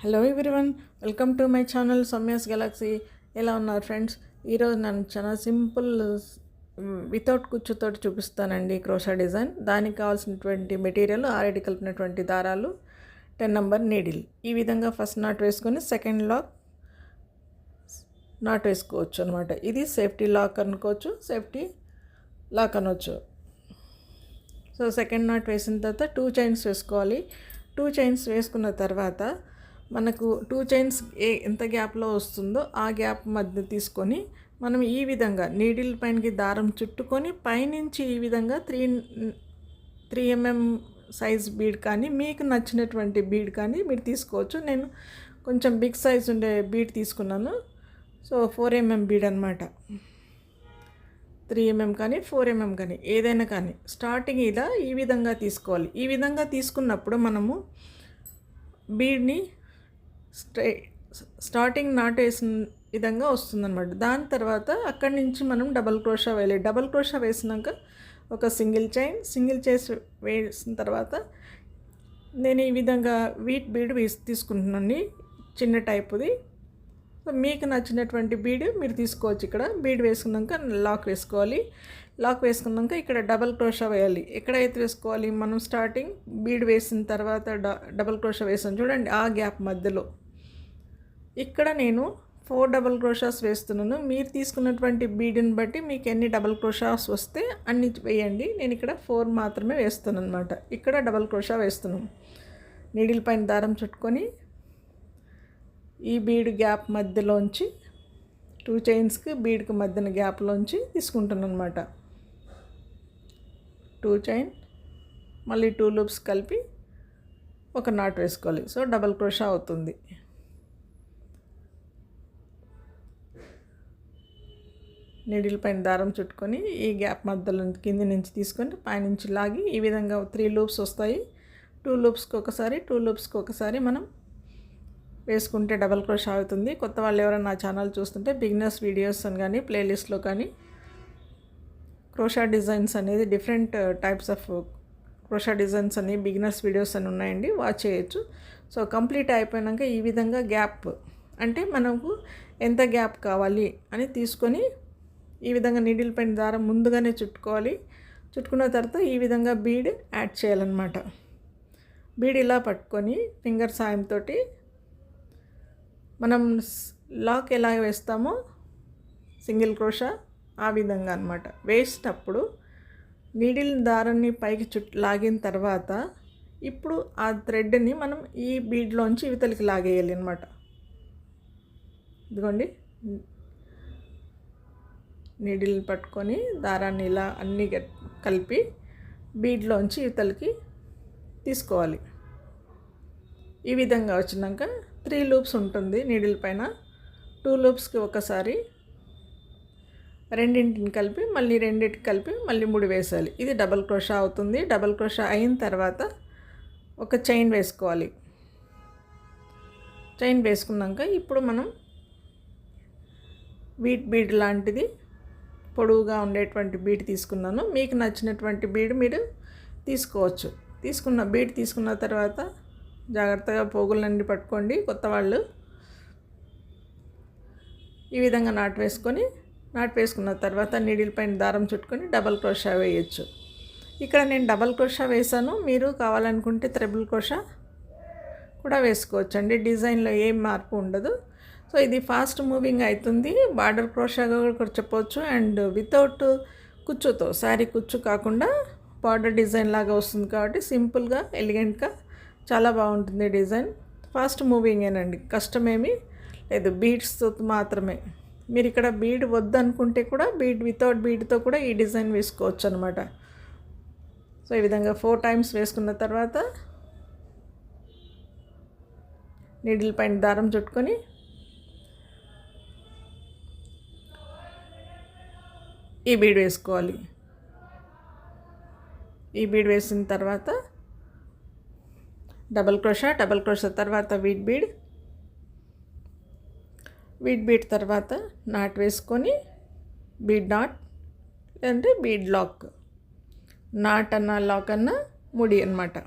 Hello everyone, welcome to my channel Soumya's Galaxy. ఎలా ఉన్నారు friends? ఈరోజు నేను చాలా సింపుల్ వితౌట్ కుచ్చుతోటి చూపిస్తానండి క్రోషా డిజైన్. దానికి కావాల్సినటువంటి మెటీరియల్ ఆల్రెడీ కలిపినటువంటి దారాలు, 10 నెంబర్ నీడిల్. ఈ విధంగా ఫస్ట్ నాట్ వేసుకొని సెకండ్ నాట్ వేసుకోవచ్చు అనమాట. ఇది సేఫ్టీ లాక్ అనుకోవచ్చు, సేఫ్టీ లాక్ అనవచ్చు. సో సెకండ్ నాట్ వేసిన తర్వాత 2 చైన్స్ వేసుకోవాలి. 2 చైన్స్ వేసుకున్న తర్వాత మనకు 2 చైన్స్ ఎంత గ్యాప్లో వస్తుందో ఆ గ్యాప్ మధ్య తీసుకొని మనం ఈ విధంగా నీడిల్ పైనకి దారం చుట్టుకొని పైనుంచి ఈ విధంగా 3 mm సైజ్ బీడ్ కానీ మీకు నచ్చినటువంటి బీడ్ కానీ మీరు తీసుకోవచ్చు. నేను కొంచెం బిగ్ సైజ్ ఉండే బీడ్ తీసుకున్నాను. సో 4 mm బీడ్ అనమాట. 3 mm కానీ 4 mm కానీ ఏదైనా కానీ స్టార్టింగ్ ఇలా ఈ విధంగా తీసుకోవాలి. ఈ విధంగా తీసుకున్నప్పుడు మనము బీడ్ని స్టార్టింగ్ నాట్ వేసిన విధంగా వస్తుందన్నమాట. దాని తర్వాత అక్కడి నుంచి మనం డబల్ క్రోషా వేయాలి. డబల్ క్రోషా వేసినాక ఒక సింగిల్ చైన్ వేసిన తర్వాత నేను ఈ విధంగా వీట్ బీడ్ తీసుకుంటున్నాను, చిన్న టైపుది. సో మీకు నచ్చినటువంటి బీడ్ మీరు తీసుకోవచ్చు. ఇక్కడ బీడ్ వేసుకున్నాక లాక్ వేసుకోవాలి. లాక్ వేసుకున్నాక ఇక్కడ డబల్ క్రోషా వేయాలి. ఎక్కడైతే వేసుకోవాలి, మనం స్టార్టింగ్ బీడ్ వేసిన తర్వాత డబల్ క్రోషా వేసాను చూడండి, ఆ గ్యాప్ మధ్యలో ఇక్కడ నేను 4 డబల్ క్రోషాస్ వేస్తున్నాను. మీరు తీసుకున్నటువంటి బీడ్ని బట్టి మీకు ఎన్ని డబల్ క్రోషాస్ వస్తే అన్ని వేయండి. నేను ఇక్కడ 4 మాత్రమే వేస్తాను అనమాట. ఇక్కడ డబల్ క్రోషా వేస్తున్నాం. నీడిల్ పైన దారం చుట్టుకొని ఈ బీడ్ గ్యాప్ మధ్యలోంచి 2 చైన్స్కి బీడ్కి మధ్యన గ్యాప్లోంచి తీసుకుంటాను అనమాట. 2 చైన్ మళ్ళీ 2 లూప్స్ కలిపి ఒక నాట్ వేసుకోవాలి. సో డబల్ క్రోషా అవుతుంది. నీడిల్ పైన దారం చుట్టుకొని ఈ గ్యాప్ మధ్యలో కింది నుంచి తీసుకొని పైనుంచి లాగి ఈ విధంగా 3 లూప్స్ వస్తాయి. 2 లూప్స్కి ఒకసారి 2 లూప్స్కి ఒకసారి మనం వేసుకుంటే డబల్ క్రోషా అవుతుంది. కొత్త వాళ్ళు ఎవరైనా నా ఛానల్ చూస్తుంటే బిగినర్స్ వీడియోస్ అని కానీ ప్లేలిస్ట్లో కానీ క్రోషా డిజైన్స్ అనేది different types of crochet designs అని బిగినర్స్ వీడియోస్ అని ఉన్నాయండి, వాచ్ చేయొచ్చు. సో కంప్లీట్ అయిపోయాక ఈ విధంగా గ్యాప్ అంటే మనకు ఎంత గ్యాప్ కావాలి అని తీసుకొని ఈ విధంగా నీడిల్ పైన దారం ముందుగానే చుట్టుకోవాలి. చుట్టుకున్న తర్వాత ఈ విధంగా బీడ్ యాడ్ చేయాలన్నమాట. బీడ్ ఇలా పట్టుకొని ఫింగర్ సాయంతో మనం లాక్ ఎలా వేస్తామో సింగిల్ క్రోషా ఆ విధంగా అనమాట వేసేటప్పుడు నీడిల్ దారాన్ని పైకి లాగిన తర్వాత ఇప్పుడు ఆ థ్రెడ్ని మనం ఈ బీడ్లోంచి ఇవతలికి లాగేయాలి అనమాట. ఇదిగోండి, నీడిల్ పట్టుకొని దారాన్ని ఇలా అన్నీ కలిపి బీడ్లోంచి ఇవతలికి తీసుకోవాలి. ఈ విధంగా వచ్చినాక 3 లూప్స్ ఉంటుంది నీడిల్ పైన. 2 లూప్స్కి ఒకసారి రెండింటిని కలిపి మళ్ళీ రెండింటికి కలిపి మళ్ళీ 3 వేసాలి. ఇది డబల్ క్రోషా అవుతుంది. డబల్ క్రోషా అయిన తర్వాత ఒక చైన్ వేసుకోవాలి. చైన్ వేసుకున్నాక ఇప్పుడు మనం వీట్ బీడ్ లాంటిది పొడవుగా ఉండేటువంటి బీడ్ తీసుకున్నాను. మీకు నచ్చినటువంటి బీడ్ మీరు తీసుకోవచ్చు. బీడ్ తీసుకున్న తర్వాత జాగ్రత్తగా పోగులన్నీ పట్టుకోండి. కొత్త వాళ్ళు ఈ విధంగా నాట్ వేసుకున్న తర్వాత నీడిల్ పైన దారం చుట్టుకొని డబల్ క్రోషా వేయచ్చు. ఇక్కడ నేను డబల్ క్రోషా వేసాను. మీరు కావాలనుకుంటే త్రిబుల్ క్రోషా కూడా వేసుకోవచ్చు అండి. డిజైన్లో ఏం మార్పు ఉండదు. సో ఇది ఫాస్ట్ మూవింగ్ అవుతుంది. బార్డర్ క్రోషాగా కూడా చెప్పవచ్చు. అండ్ వితౌట్ కుచ్చుతో, శారీ కుచ్చు కాకుండా బార్డర్ డిజైన్ లాగా వస్తుంది కాబట్టి సింపుల్గా ఎలిగెంట్గా చాలా బాగుంటుంది డిజైన్. ఫాస్ట్ మూవింగేనండి, కష్టమేమీ లేదు. బీడ్స్తో మాత్రమే. మీరు ఇక్కడ బీడ్ వద్దనుకుంటే కూడా వితౌట్ బీడ్తో కూడా ఈ డిజైన్ వేసుకోవచ్చు అనమాట. సో ఈ విధంగా 4 టైమ్స్ వేసుకున్న తర్వాత నీడిల్ పైన దారం చుట్టుకొని ఈ బీడ్ వేసుకోవాలి. ఈ బీడ్ వేసిన తర్వాత డబల్ క్రోషా తర్వాత వీట్ బీడ్ తర్వాత నాట్ వేసుకొని బీడ్ నాట్ లేదంటే బీడ్ లాక్, నాట్ అన్న లాక్ అన్న ముడి అన్నమాట.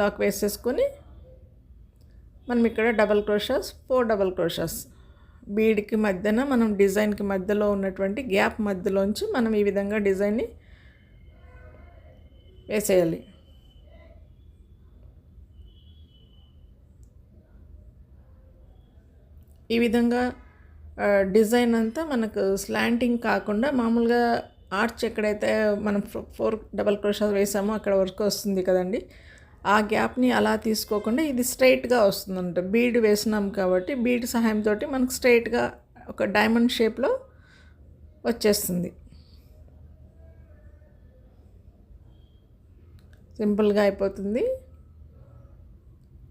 లాక్ వేసేసుకొని మనం ఇక్కడ డబల్ క్రోషాస్ 4 డబల్ క్రోషాస్ బీడ్కి మధ్యన మనం డిజైన్కి మధ్యలో ఉన్నటువంటి గ్యాప్ మధ్యలోంచి మనం ఈ విధంగా డిజైన్ని వేసేయాలి. ఈ విధంగా డిజైన్ అంతా మనకు స్లాంటింగ్ కాకుండా మామూలుగా ఆర్చ్ ఎక్కడైతే మనం 4 డబల్ క్రోషాస్ వేసామో అక్కడ వరకు వస్తుంది కదండి, ఆ గ్యాప్ని అలా తీసుకోకుండా ఇది స్ట్రైట్గా వస్తుందంట. బీడ్ వేసినాం కాబట్టి బీడ్ సహాయంతో మనకు స్ట్రైట్గా ఒక డైమండ్ షేప్లో వచ్చేస్తుంది. సింపుల్గా అయిపోతుంది.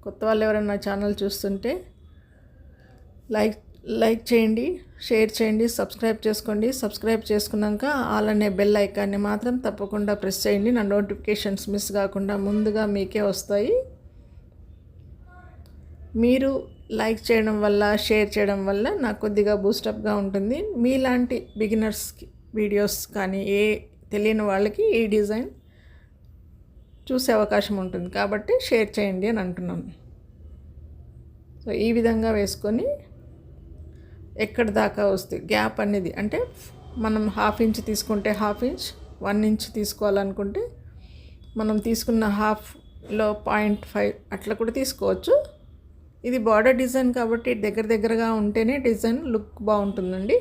కొత్త వాళ్ళు ఎవరైనా ఛానల్ చూస్తుంటే లైక్ చేయండి, షేర్ చేయండి, సబ్స్క్రైబ్ చేసుకోండి. సబ్స్క్రైబ్ చేసుకున్నాక ఆల్ అనే బెల్ ఐకాన్ని మాత్రం తప్పకుండా ప్రెస్ చేయండి. నా నోటిఫికేషన్స్ మిస్ కాకుండా ముందుగా మీకే వస్తాయి. మీరు లైక్ చేయడం వల్ల, షేర్ చేయడం వల్ల నాకు కొద్దిగా బూస్టప్గా ఉంటుంది. మీలాంటి బిగినర్స్కి వీడియోస్ కానీ తెలియని వాళ్ళకి ఈ డిజైన్ చూసే అవకాశం ఉంటుంది కాబట్టి షేర్ చేయండి అని అంటున్నాను. సో ఈ విధంగా వేసుకొని ఎక్కడ దాకా వస్తే గ్యాప్ అనేది, అంటే మనం 1/2 ఇంచ్ తీసుకుంటే 1/2 ఇంచ్, 1 ఇంచ్ తీసుకోవాలనుకుంటే మనం తీసుకున్న 1/2లో 0.5 అట్లా కూడా తీసుకోవచ్చు. ఇది బార్డర్ డిజైన్ కాబట్టి దగ్గరగా ఉంటేనే డిజైన్ లుక్ బాగుంటుందండి.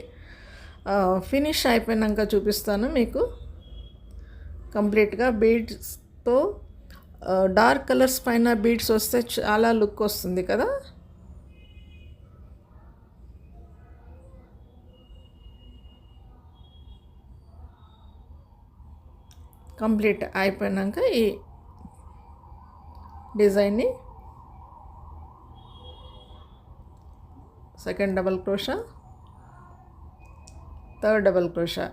ఫినిష్ అయిపోయినాక చూపిస్తాను మీకు. కంప్లీట్గా బీడ్స్తో డార్క్ కలర్స్ పైన బీడ్స్ వస్తే చాలా లుక్ వస్తుంది కదా. కంప్లీట్ అయిపోయినాక ఈ డిజైన్ని second double crochet, third double crochet,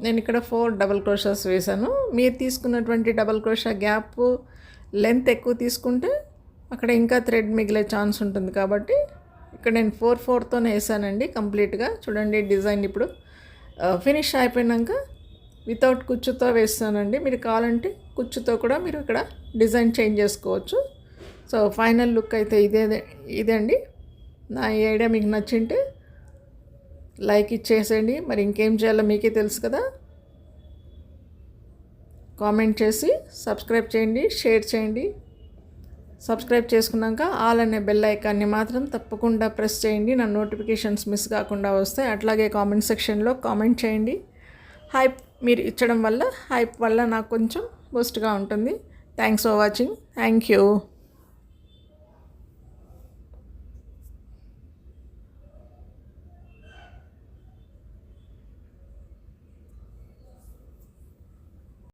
నేను ఇక్కడ 4 డబల్ క్రోషాస్ వేసాను. మీరు తీసుకున్నటువంటి డబల్ క్రోషా గ్యాప్ లెంత్ ఎక్కువ తీసుకుంటే అక్కడ ఇంకా థ్రెడ్ మిగిలే ఛాన్స్ ఉంటుంది కాబట్టి ఇక్కడ నేను 4/4తోనే వేసానండి కంప్లీట్గా. చూడండి డిజైన్ ఇప్పుడు ఫినిష్ అయిపోయినాక వితౌట్ కుచ్చుతో వేస్తానండి. మీరు కావాలంటే కుచ్చుతో కూడా మీరు ఇక్కడ డిజైన్ చేంజ్ చేసుకోవచ్చు. సో ఫైనల్ లుక్ అయితే ఇదండి. నా ఐడియా మీకు నచ్చింటే లైక్ ఇచ్చేసేయండి. మరి ఇంకేం చేయాలో మీకే తెలుసు కదా. కామెంట్ చేసి సబ్స్క్రైబ్ చేయండి, షేర్ చేయండి. సబ్స్క్రైబ్ చేసుకున్నాక ఆల్ అనే బెల్ ఐకాన్ని మాత్రం తప్పకుండా ప్రెస్ చేయండి. నా నోటిఫికేషన్స్ మిస్ కాకుండా వస్తాయి. అట్లాగే కామెంట్ సెక్షన్లో కామెంట్ చేయండి. హైప్ మీరు ఇచ్చడం వల్ల, హైప్ వల్ల నాకు కొంచెం బూస్ట్గా ఉంటుంది. Thanks for watching. Thank you.